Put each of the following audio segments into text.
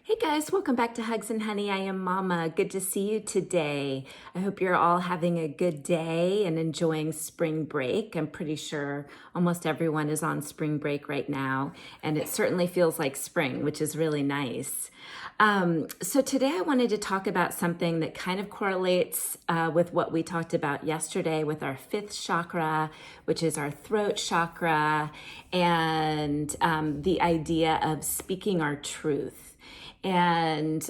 Hey guys, welcome back to Hugs and Honey. I am Mama. Good to see you today. I hope you're all having a good day and enjoying spring break. I'm pretty sure almost everyone is on spring break right now, and it certainly feels like spring, which is really nice. So today I wanted to talk about something that kind of correlates with what we talked about yesterday with our fifth chakra, which is our throat chakra, and the idea of speaking our truth. And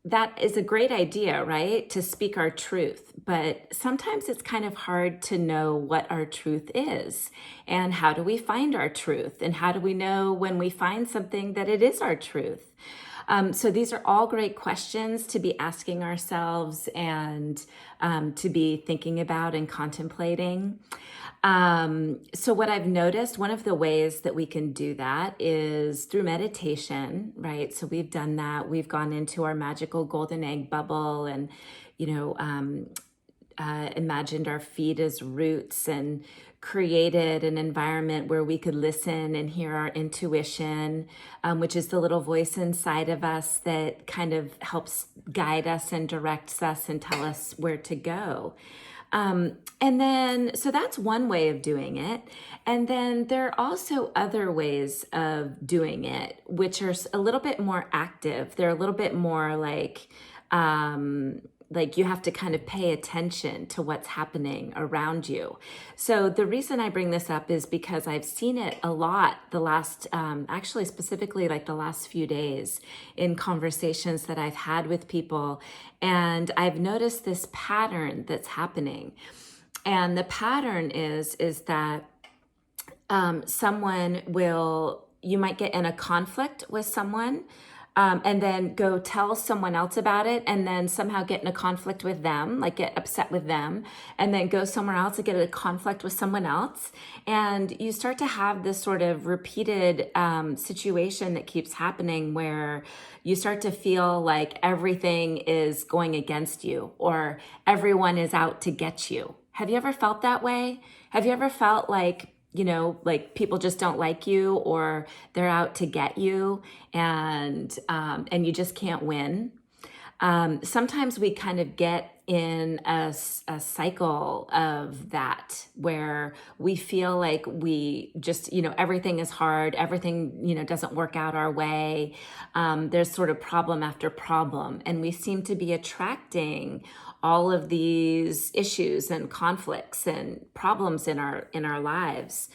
that is a great idea, right? To speak our truth. But sometimes it's kind of hard to know what our truth is. And how do we find our truth? And how do we know when we find something that it is our truth? So these are all great questions to be asking ourselves and to be thinking about and contemplating. So what I've noticed, one of the ways that we can do that is through meditation, right? So we've done that. We've gone into our magical golden egg bubble and, imagined our feet as roots and created an environment where we could listen and hear our intuition, which is the little voice inside of us that kind of helps guide us and directs us and tell us where to go. So that's one way of doing it. And then there are also other ways of doing it, which are a little bit more active. They're a little bit more like you have to kind of pay attention to what's happening around you. So the reason I bring this up is because I've seen it a lot the last, actually specifically like the last few days in conversations that I've had with people. And I've noticed this pattern that's happening. And the pattern is that you might get in a conflict with someone, and then go tell someone else about it, and then somehow get in a conflict with them, like get upset with them, and then go somewhere else and get in a conflict with someone else. And you start to have this sort of repeated situation that keeps happening where you start to feel like everything is going against you or everyone is out to get you. Have you ever felt that way? Have you ever felt like people just don't like you or they're out to get you and you just can't win? Sometimes we kind of get in a cycle of that where we feel like we just, everything is hard, everything, doesn't work out our way. There's sort of problem after problem, and we seem to be attracting all of these issues and conflicts and problems in our lives.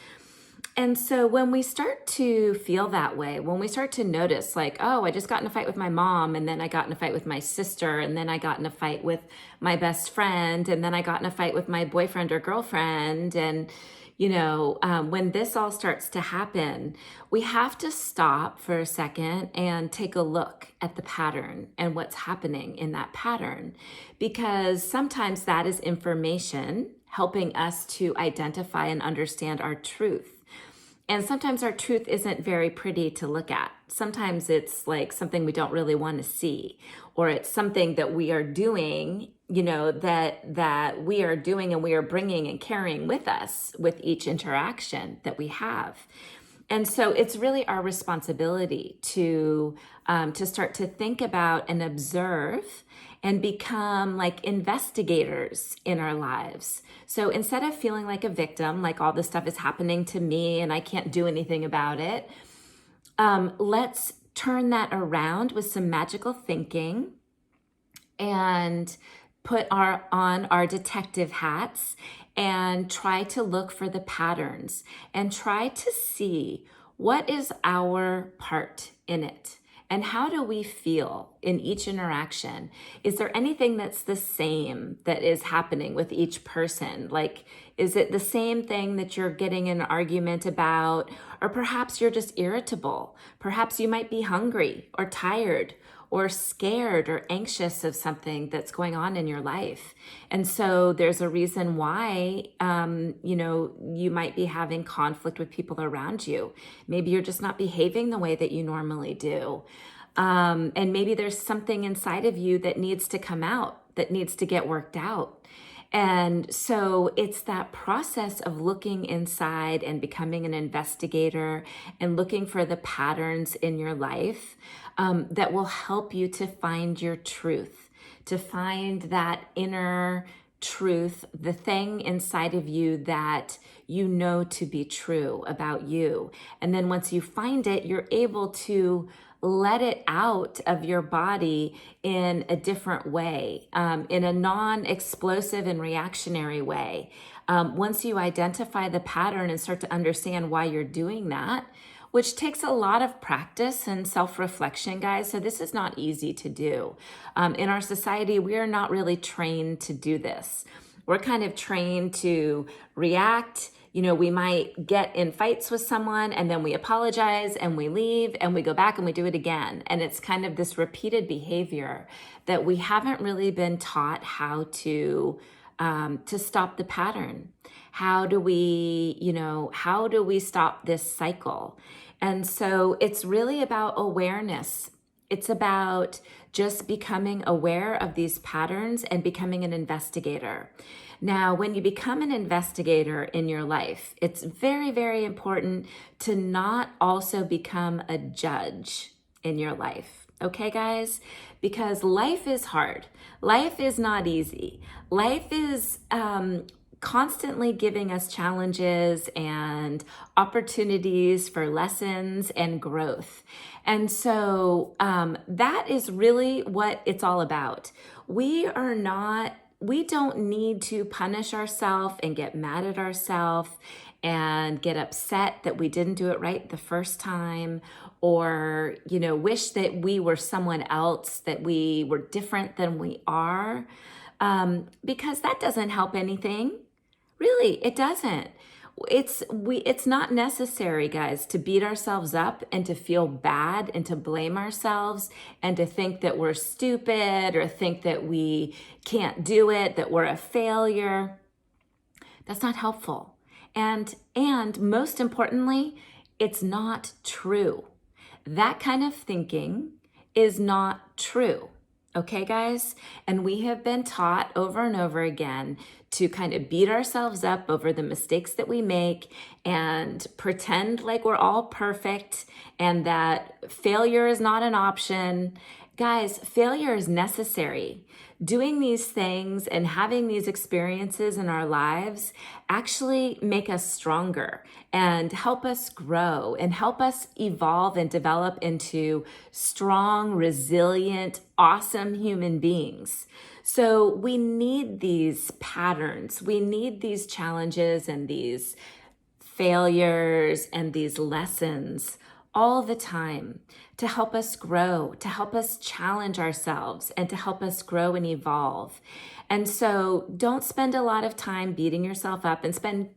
And so when we start to feel that way, when we start to notice like, oh, I just got in a fight with my mom, and then I got in a fight with my sister, and then I got in a fight with my best friend, and then I got in a fight with my boyfriend or girlfriend, and when this all starts to happen, we have to stop for a second and take a look at the pattern and what's happening in that pattern, because sometimes that is information helping us to identify and understand our truth. And sometimes our truth isn't very pretty to look at. Sometimes it's like something we don't really want to see, or it's something that we are doing, that we are doing and we are bringing and carrying with us with each interaction that we have. And so it's really our responsibility to start to think about and observe and become like investigators in our lives. So instead of feeling like a victim, like all this stuff is happening to me and I can't do anything about it, let's turn that around with some magical thinking and put on our detective hats and try to look for the patterns and try to see what is our part in it. And how do we feel in each interaction? Is there anything that's the same that is happening with each person? Like, is it the same thing that you're getting in an argument about? Or perhaps you're just irritable. Perhaps you might be hungry or tired or scared or anxious of something that's going on in your life. And so there's a reason why, you might be having conflict with people around you. Maybe you're just not behaving the way that you normally do. And maybe there's something inside of you that needs to come out, that needs to get worked out. And so it's that process of looking inside and becoming an investigator and looking for the patterns in your life that will help you to find your truth, to find that inner truth, the thing inside of you that you know to be true about you. And then once you find it, you're able to let it out of your body in a different way, in a non-explosive and reactionary way. Once you identify the pattern and start to understand why you're doing that, which takes a lot of practice and self-reflection, guys. So this is not easy to do. In our society, we are not really trained to do this. We're kind of trained to react. We might get in fights with someone and then we apologize and we leave and we go back and we do it again. And it's kind of this repeated behavior that we haven't really been taught how to stop the pattern. How do we stop this cycle? And so it's really about awareness. It's about just becoming aware of these patterns and becoming an investigator. Now, when you become an investigator in your life, it's very, very important to not also become a judge in your life. Okay, guys? Because life is hard. Life is not easy. Life is constantly giving us challenges and opportunities for lessons and growth. And so that is really what it's all about. We don't need to punish ourselves and get mad at ourselves and get upset that we didn't do it right the first time, or, wish that we were someone else, that we were different than we are, because that doesn't help anything. Really, it doesn't. It's not necessary, guys, to beat ourselves up and to feel bad and to blame ourselves and to think that we're stupid or think that we can't do it, that we're a failure. That's not helpful. And most importantly, it's not true. That kind of thinking is not true. Okay, guys? And we have been taught over and over again to kind of beat ourselves up over the mistakes that we make and pretend like we're all perfect and that failure is not an option. Guys, failure is necessary. Doing these things and having these experiences in our lives actually make us stronger and help us grow and help us evolve and develop into strong, resilient, awesome human beings. So we need these patterns. We need these challenges and these failures and these lessons all the time to help us grow, to help us challenge ourselves, and to help us grow and evolve. And so don't spend a lot of time beating yourself up, and spend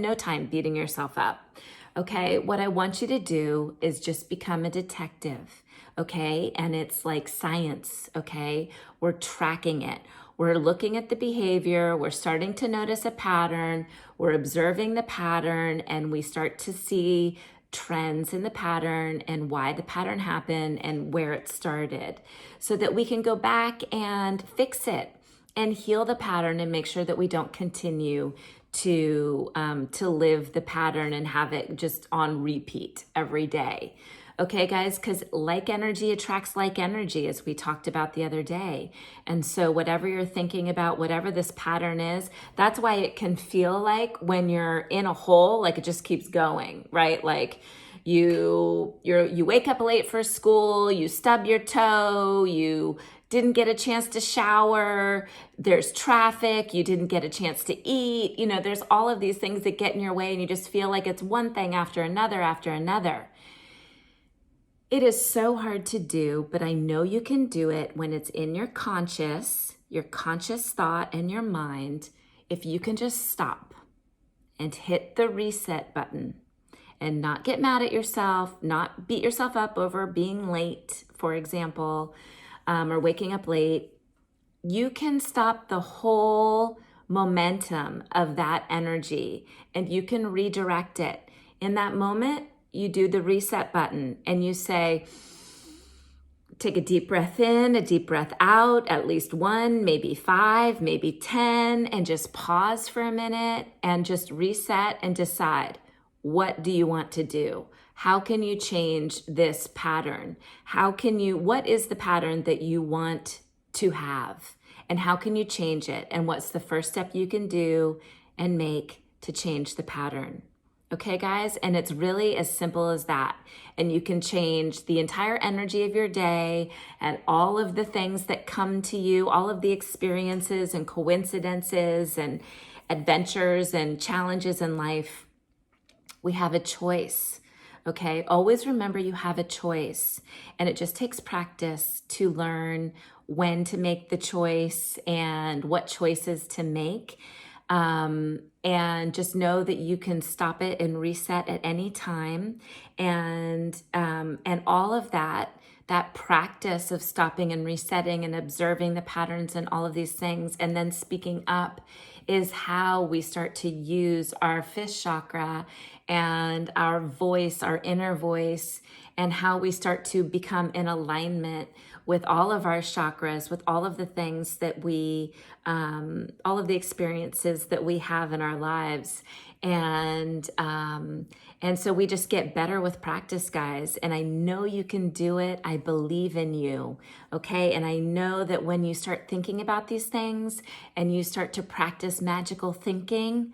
no time beating yourself up. Okay, what I want you to do is just become a detective. Okay, and it's like science. Okay, we're tracking it. We're looking at the behavior, we're starting to notice a pattern, we're observing the pattern, and we start to see trends in the pattern and why the pattern happened and where it started, so that we can go back and fix it and heal the pattern and make sure that we don't continue to live the pattern and have it just on repeat every day. Okay, guys, because like energy attracts like energy, as we talked about the other day. And so whatever you're thinking about, whatever this pattern is, that's why it can feel like when you're in a hole, like it just keeps going, right? Like you wake up late for school, you stub your toe, you didn't get a chance to shower, there's traffic, you didn't get a chance to eat, there's all of these things that get in your way, and you just feel like it's one thing after another after another. It is so hard to do, but I know you can do it when it's in your conscious thought and your mind. If you can just stop and hit the reset button and not get mad at yourself, not beat yourself up over being late, for example, or waking up late, you can stop the whole momentum of that energy and you can redirect it. In that moment, you do the reset button and you say, Take a deep breath in, a deep breath out, at least 1, maybe 5, maybe 10, and just pause for a minute and just reset and decide, what do you want to do? How can you change this pattern? What is the pattern that you want to have? And how can you change it? And what's the first step you can do and make to change the pattern? Okay, guys? And it's really as simple as that. And you can change the entire energy of your day and all of the things that come to you, all of the experiences and coincidences and adventures and challenges in life. We have a choice. Okay, always remember you have a choice, and it just takes practice to learn when to make the choice and what choices to make. And just know that you can stop it and reset at any time. And all of that practice of stopping and resetting and observing the patterns and all of these things, and then speaking up, is how we start to use our fifth chakra and our voice, our inner voice, and how we start to become in alignment with all of our chakras, with all of the things that all of the experiences that we have in our lives. And so we just get better with practice, guys. And I know you can do it. I believe in you. Okay. And I know that when you start thinking about these things and you start to practice magical thinking,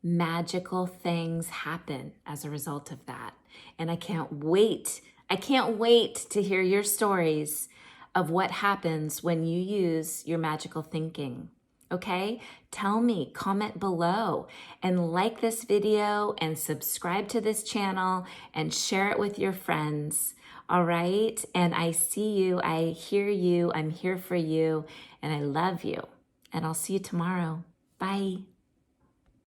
magical things happen as a result of that. And I can't wait to hear your stories of what happens when you use your magical thinking. Okay? Tell me, comment below, and like this video and subscribe to this channel and share it with your friends. All right? And I see you, I hear you, I'm here for you, and I love you. And I'll see you tomorrow. Bye.